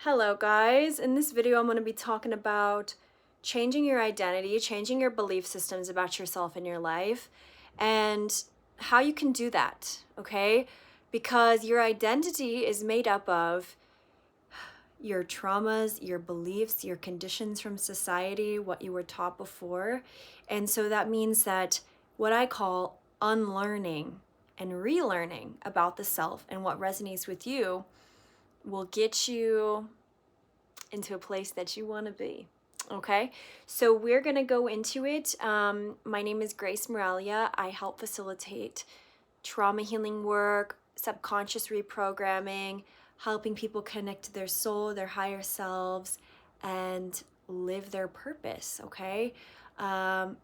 Hello guys, in this video I'm going to be talking about changing your identity, changing your belief systems about yourself and your life, and how you can do that, okay? Because your identity is made up of your traumas, your beliefs, your conditions from society, what you were taught before. And so that means that what I call unlearning and relearning about the self and what resonates with you will get you into a place that you want to be. Okay, so we're going to go into it. My name is Grace Moralia. I help facilitate trauma healing work, subconscious reprogramming, helping people connect to their soul, their higher selves, and live their purpose. Okay,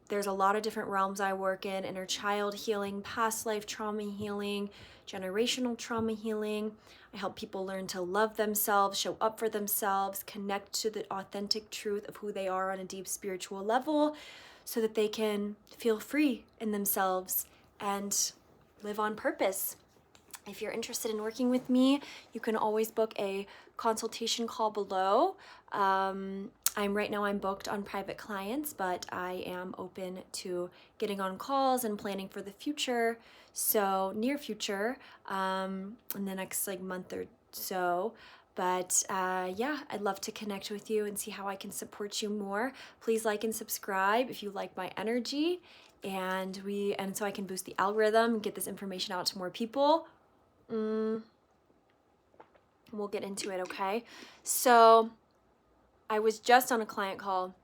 there's a lot of different realms I work in: inner child healing, past life trauma healing, generational trauma healing. I help people learn to love themselves, show up for themselves, connect to the authentic truth of who they are on a deep spiritual level so that they can feel free in themselves and live on purpose. If you're interested in working with me, you can always book a consultation call below. I'm booked on private clients, but I am open to getting on calls and planning for the future. So near future, in the next month or so. But yeah, I'd love to connect with you and see how I can support you more. Please like and subscribe if you like my energy, and so I can boost the algorithm and get this information out to more people. We'll get into it, okay? So I was just on a client call.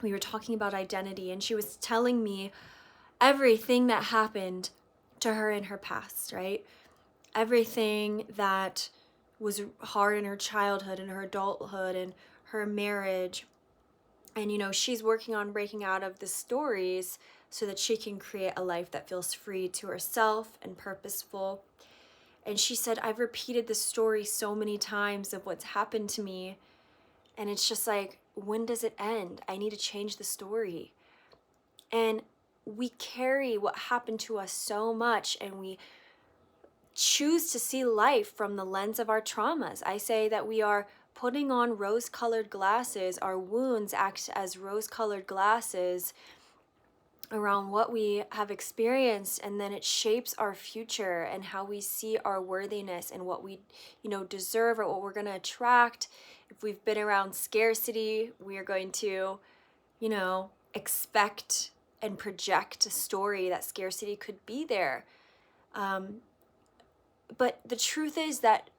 We were talking about identity, and she was telling me everything that happened to her in her past, right? Everything that was hard in her childhood and her adulthood and her marriage. And, she's working on breaking out of the stories so that she can create a life that feels free to herself and purposeful. And she said, I've repeated this story so many times of what's happened to me. And it's just like, when does it end? I need to change the story. And we carry what happened to us so much, and we choose to see life from the lens of our traumas. I say that we are putting on rose-colored glasses. Our wounds act as rose-colored glasses around what we have experienced, and then it shapes our future and how we see our worthiness and what we deserve or what we're going to attract. If we've been around scarcity, we are going to expect and project a story that scarcity could be there. But the truth is that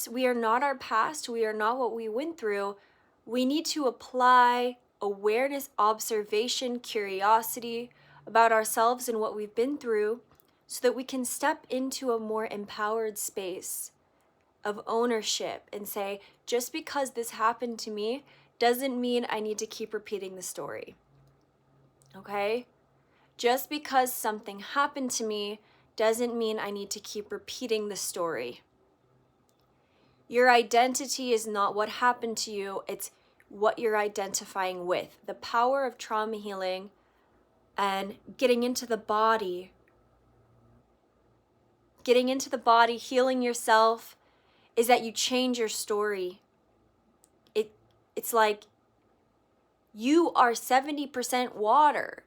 we are not our past. We are not what we went through. We need to apply awareness, observation, curiosity about ourselves and what we've been through so that we can step into a more empowered space of ownership and say, just because this happened to me doesn't mean I need to keep repeating the story. Okay? Just because something happened to me doesn't mean I need to keep repeating the story. Your identity is not what happened to you, it's what you're identifying with. The power of trauma healing and getting into the body, healing yourself, is that you change your story. It's like you are 70% water.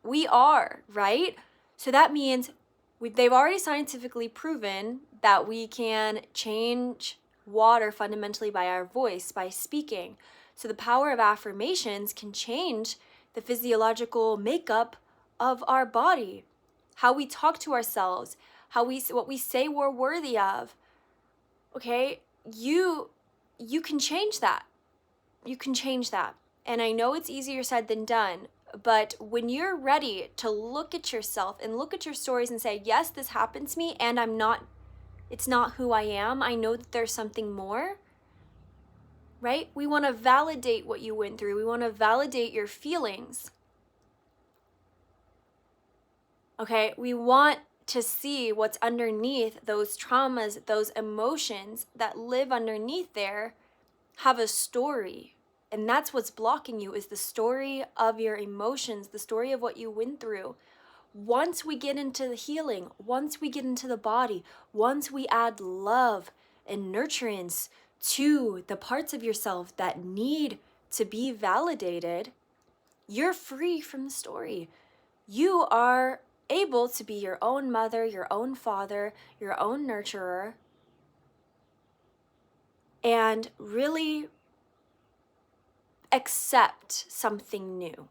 We are, right? So that means they've already scientifically proven that we can change water fundamentally by our voice, by speaking. So the power of affirmations can change the physiological makeup of our body, how we talk to ourselves, what we say we're worthy of. Okay, you can change that. You can change that. And I know it's easier said than done, but when you're ready to look at yourself and look at your stories and say, yes, this happened to me and it's not who I am. I know that there's something more, right? We want to validate what you went through. We want to validate your feelings. Okay, we want to see what's underneath those traumas, those emotions that live underneath there have a story. And that's what's blocking you, is the story of your emotions, the story of what you went through. Once we get into the healing, once we get into the body, once we add love and nurturance to the parts of yourself that need to be validated, you're free from the story. You are able to be your own mother, your own father, your own nurturer, and really accept something new.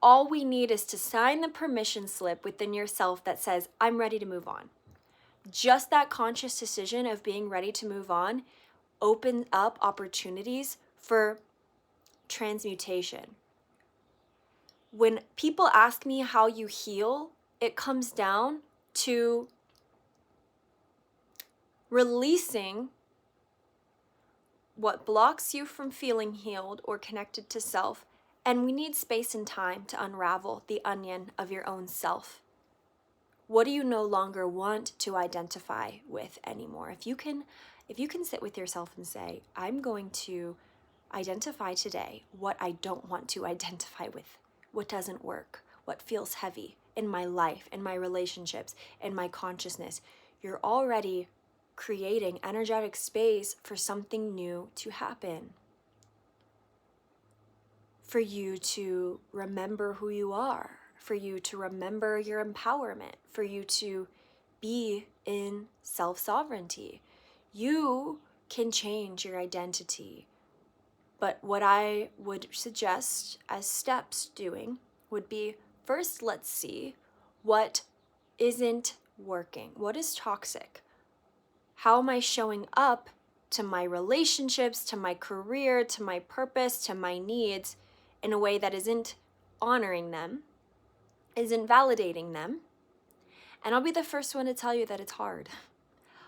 All we need is to sign the permission slip within yourself that says, I'm ready to move on. Just that conscious decision of being ready to move on opens up opportunities for transmutation. When people ask me how you heal, it comes down to releasing what blocks you from feeling healed or connected to self. And we need space and time to unravel the onion of your own self. What do you no longer want to identify with anymore? If you can sit with yourself and say, I'm going to identify today what I don't want to identify with, what doesn't work, what feels heavy in my life, in my relationships, in my consciousness, you're already creating energetic space for something new to happen. For you to remember who you are, for you to remember your empowerment, for you to be in self-sovereignty. You can change your identity. But what I would suggest as steps doing would be, first, let's see what isn't working. What is toxic? How am I showing up to my relationships, to my career, to my purpose, to my needs in a way that isn't honoring them, isn't validating them? And I'll be the first one to tell you that it's hard.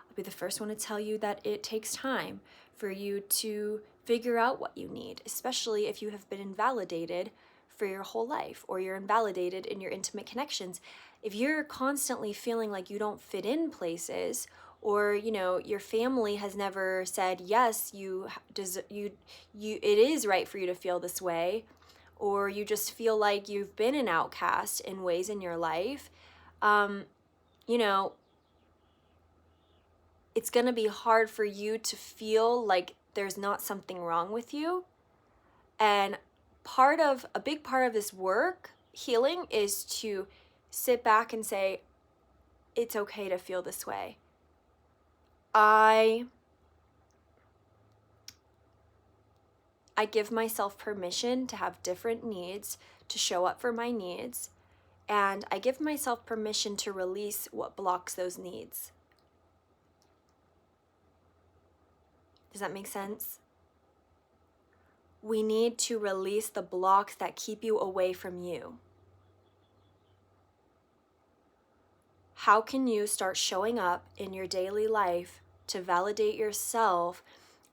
I'll be the first one to tell you that it takes time for you to figure out what you need, especially if you have been invalidated for your whole life, or you're invalidated in your intimate connections. If you're constantly feeling like you don't fit in places, or your family has never said yes, it is right for you to feel this way, or you just feel like you've been an outcast in ways in your life, it's going to be hard for you to feel like there's not something wrong with you. And a big part of this work, healing, is to sit back and say, it's okay to feel this way. I give myself permission to have different needs, to show up for my needs, and I give myself permission to release what blocks those needs. Does that make sense? We need to release the blocks that keep you away from you. How can you start showing up in your daily life to validate yourself?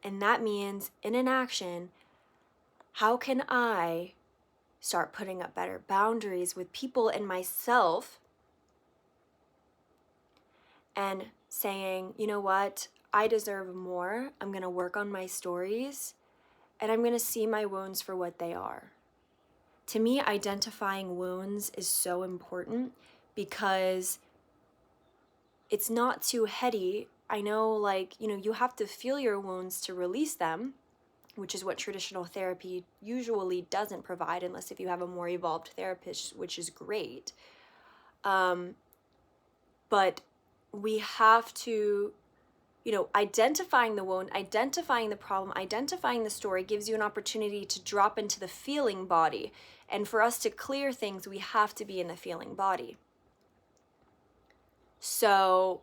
And that means, in an action, how can I start putting up better boundaries with people and myself, and saying, you know what, I deserve more. I'm going to work on my stories, and I'm going to see my wounds for what they are. To me, identifying wounds is so important because it's not too heady. I know, you have to feel your wounds to release them, which is what traditional therapy usually doesn't provide, unless if you have a more evolved therapist, which is great. But we have to, identifying the wound, identifying the problem, identifying the story gives you an opportunity to drop into the feeling body. And for us to clear things, we have to be in the feeling body. So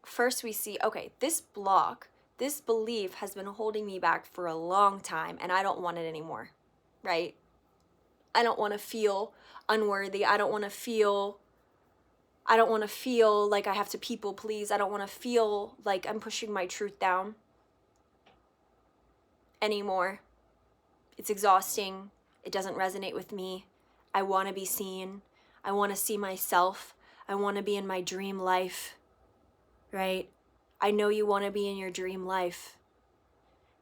first we see, okay, this belief has been holding me back for a long time, and I don't want it anymore, right? I don't want to feel unworthy. I don't want to feel like I have to people please. I don't want to feel like I'm pushing my truth down anymore. It's exhausting. It doesn't resonate with me. I want to be seen. I want to see myself. I want to be in my dream life, right? I know you want to be in your dream life.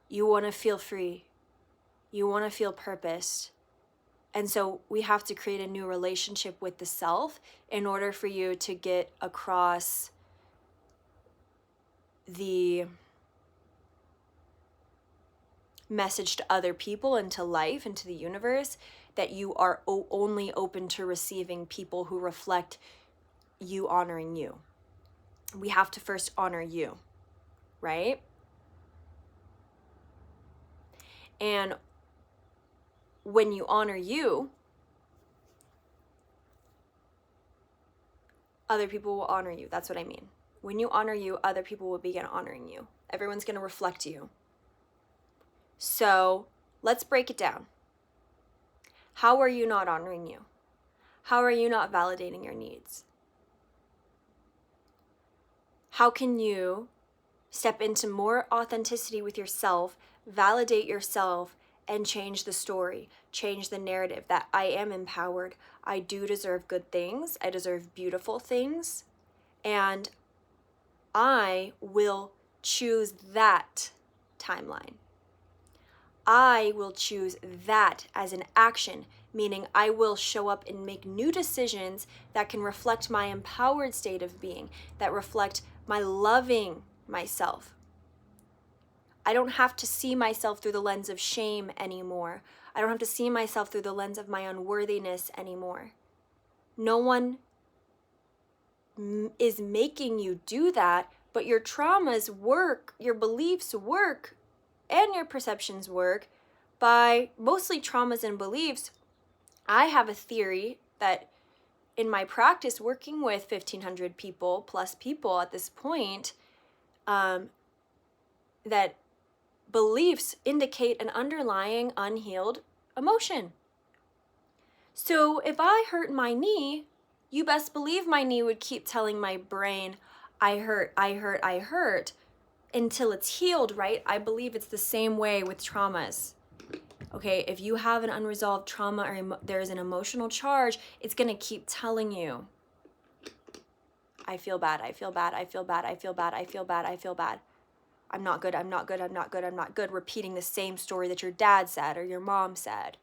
You want to feel free. You want to feel purposed. And so we have to create a new relationship with the self in order for you to get across the message to other people and to life and to the universe that you are only open to receiving people who reflect you honoring you. We have to first honor you, right? And when you honor you, other people will honor you. That's what I mean. When you honor you, other people will begin honoring you. Everyone's going to reflect you. So let's break it down. How are you not honoring you? How are you not validating your needs? How can you step into more authenticity with yourself, validate yourself, and change the story, change the narrative that I am empowered, I do deserve good things, I deserve beautiful things, and I will choose that timeline. I will choose that as an action, meaning I will show up and make new decisions that can reflect my empowered state of being, that reflect my loving myself. I don't have to see myself through the lens of shame anymore. I don't have to see myself through the lens of my unworthiness anymore. No one is making you do that, but your traumas work, your beliefs work, and your perceptions work by mostly traumas and beliefs. I have a theory that in my practice working with 1,500 people plus people at this point, that beliefs indicate an underlying unhealed emotion. So if I hurt my knee, you best believe my knee would keep telling my brain, I hurt, I hurt, I hurt, until it's healed, right? I believe it's the same way with traumas. Okay, if you have an unresolved trauma or there's an emotional charge, it's going to keep telling you, I feel bad, I feel bad, I feel bad, I feel bad, I feel bad, I feel bad. I'm not good, I'm not good, I'm not good, I'm not good, repeating the same story that your dad said or your mom said.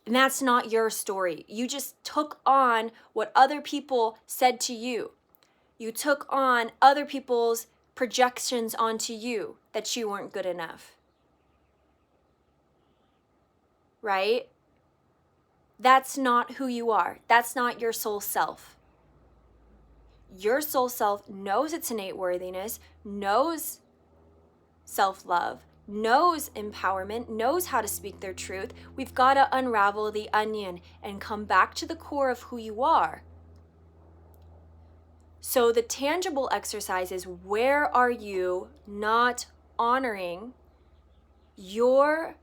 And that's not your story. You just took on what other people said to you. You took on other people's projections onto you that you weren't good enough. Right? That's not who you are. That's not your soul self. Your soul self knows its innate worthiness, knows self-love, knows empowerment, knows how to speak their truth. We've got to unravel the onion and come back to the core of who you are. So the tangible exercise is, where are you not honoring yourself?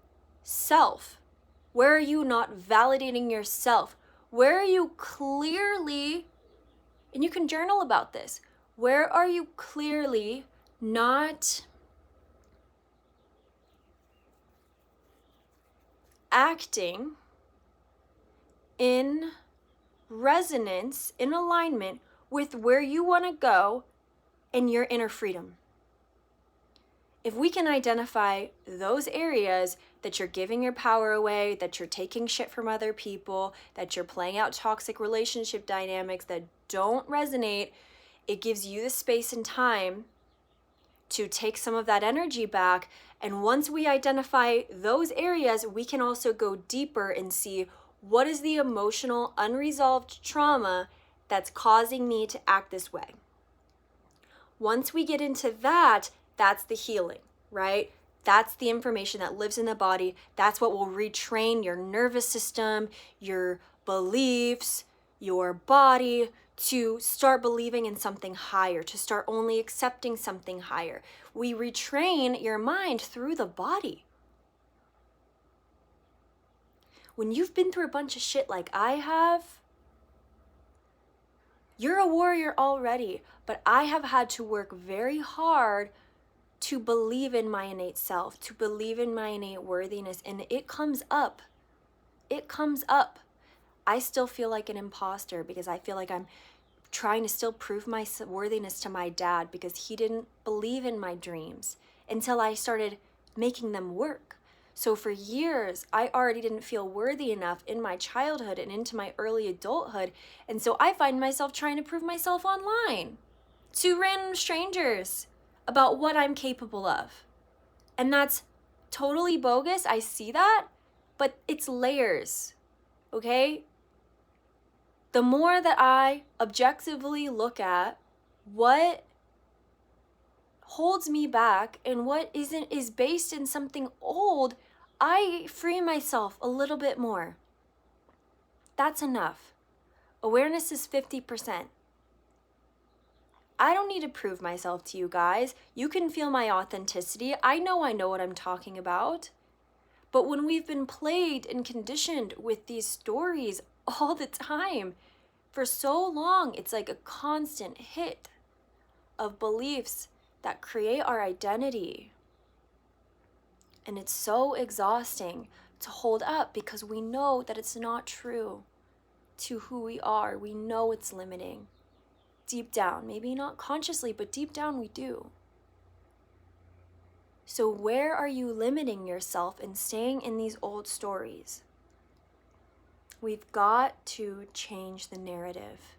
Where are you not validating yourself? Where are you clearly, and you can journal about this, where are you clearly not acting in resonance, in alignment with where you want to go and your inner freedom? If we can identify those areas that you're giving your power away, that you're taking shit from other people, that you're playing out toxic relationship dynamics that don't resonate, it gives you the space and time to take some of that energy back. And once we identify those areas, we can also go deeper and see, what is the emotional unresolved trauma that's causing me to act this way? Once we get into that, that's the healing, right? That's the information that lives in the body. That's what will retrain your nervous system, your beliefs, your body to start believing in something higher, to start only accepting something higher. We retrain your mind through the body. When you've been through a bunch of shit like I have, you're a warrior already, but I have had to work very hard to believe in my innate self, to believe in my innate worthiness, and it comes up. It comes up. I still feel like an imposter because I feel like I'm trying to still prove my worthiness to my dad because he didn't believe in my dreams until I started making them work. So for years, I already didn't feel worthy enough in my childhood and into my early adulthood. And so I find myself trying to prove myself online to random strangers. about what I'm capable of. And that's totally bogus. I see that, but it's layers, okay? The more that I objectively look at what holds me back and what is based in something old, I free myself a little bit more. That's enough. Awareness is 50%. I don't need to prove myself to you guys. You can feel my authenticity. I know what I'm talking about. But when we've been plagued and conditioned with these stories all the time, for so long, it's like a constant hit of beliefs that create our identity. And it's so exhausting to hold up because we know that it's not true to who we are. We know it's limiting. Deep down, maybe not consciously, but deep down we do. So where are you limiting yourself and staying in these old stories? We've got to change the narrative.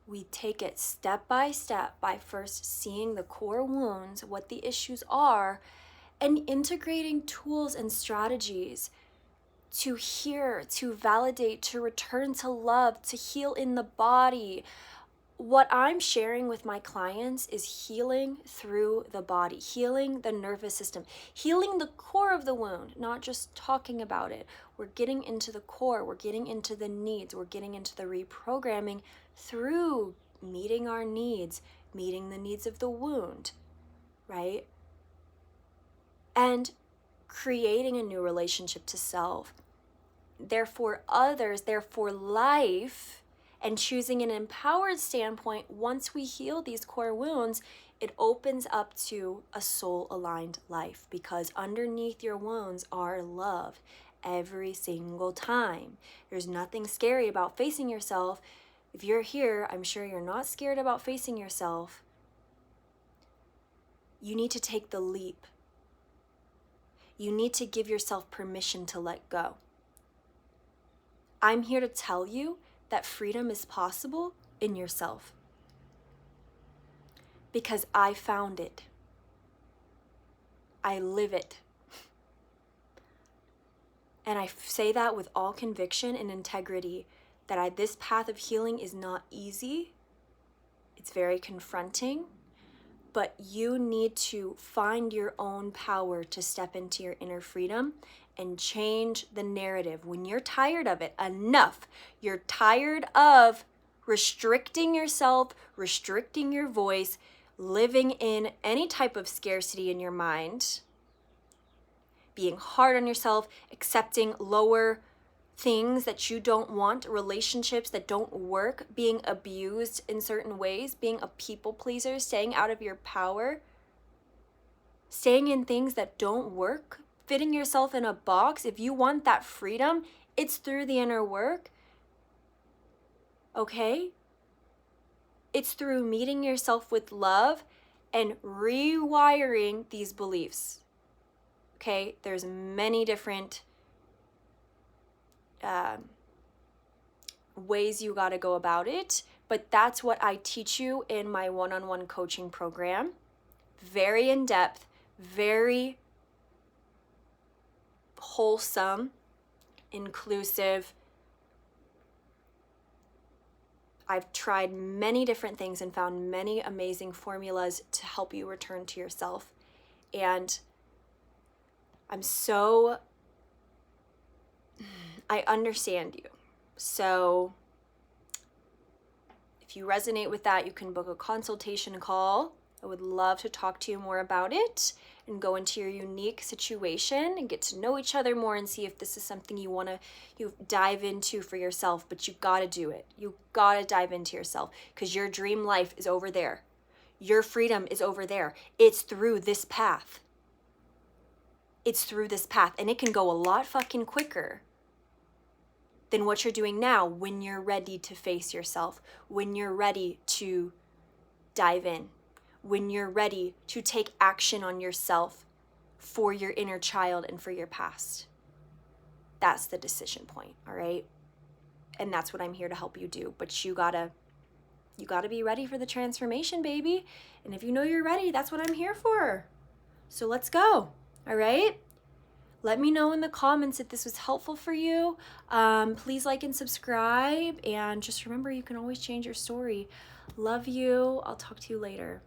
We take it step by step by first seeing the core wounds, what the issues are, and integrating tools and strategies to hear, to validate, to return to love, to heal in the body. What I'm sharing with my clients is healing through the body, healing the nervous system, healing the core of the wound, not just talking about it. We're getting into the core, we're getting into the needs, we're getting into the reprogramming through meeting our needs, meeting the needs of the wound, right? And creating a new relationship to self, therefore others, therefore life, and choosing an empowered standpoint. Once we heal these core wounds, it opens up to a soul-aligned life, because underneath your wounds are love every single time. There's nothing scary about facing yourself. If you're here, I'm sure you're not scared about facing yourself. You need to take the leap. You need to give yourself permission to let go. I'm here to tell you that freedom is possible in yourself, because I found it. I live it. And I say that with all conviction and integrity, that this path of healing is not easy. It's very confronting, but you need to find your own power to step into your inner freedom and change the narrative. When you're tired of it, enough. You're tired of restricting yourself, restricting your voice, living in any type of scarcity in your mind, being hard on yourself, accepting lower things that you don't want, relationships that don't work, being abused in certain ways, being a people pleaser, staying out of your power, staying in things that don't work, fitting yourself in a box. If you want that freedom, it's through the inner work, okay? It's through meeting yourself with love and rewiring these beliefs, okay? There's many different ways you got to go about it, but that's what I teach you in my one-on-one coaching program. Very in-depth, very wholesome, inclusive. I've tried many different things and found many amazing formulas to help you return to yourself. And I understand you. So if you resonate with that, you can book a consultation call. I would love to talk to you more about it and go into your unique situation and get to know each other more and see if this is something you want to dive into for yourself. But you got to do it. You got to dive into yourself, because your dream life is over there. Your freedom is over there. It's through this path. It's through this path, and it can go a lot fucking quicker than what you're doing now, when you're ready to face yourself, when you're ready to dive in, when you're ready to take action on yourself for your inner child and for your past. That's the decision point, all right? And that's what I'm here to help you do. But you gotta you got to be ready for the transformation, baby. And if you know you're ready, that's what I'm here for. So let's go. All right? Let me know in the comments if this was helpful for you. Please like and subscribe. And just remember, you can always change your story. Love you. I'll talk to you later.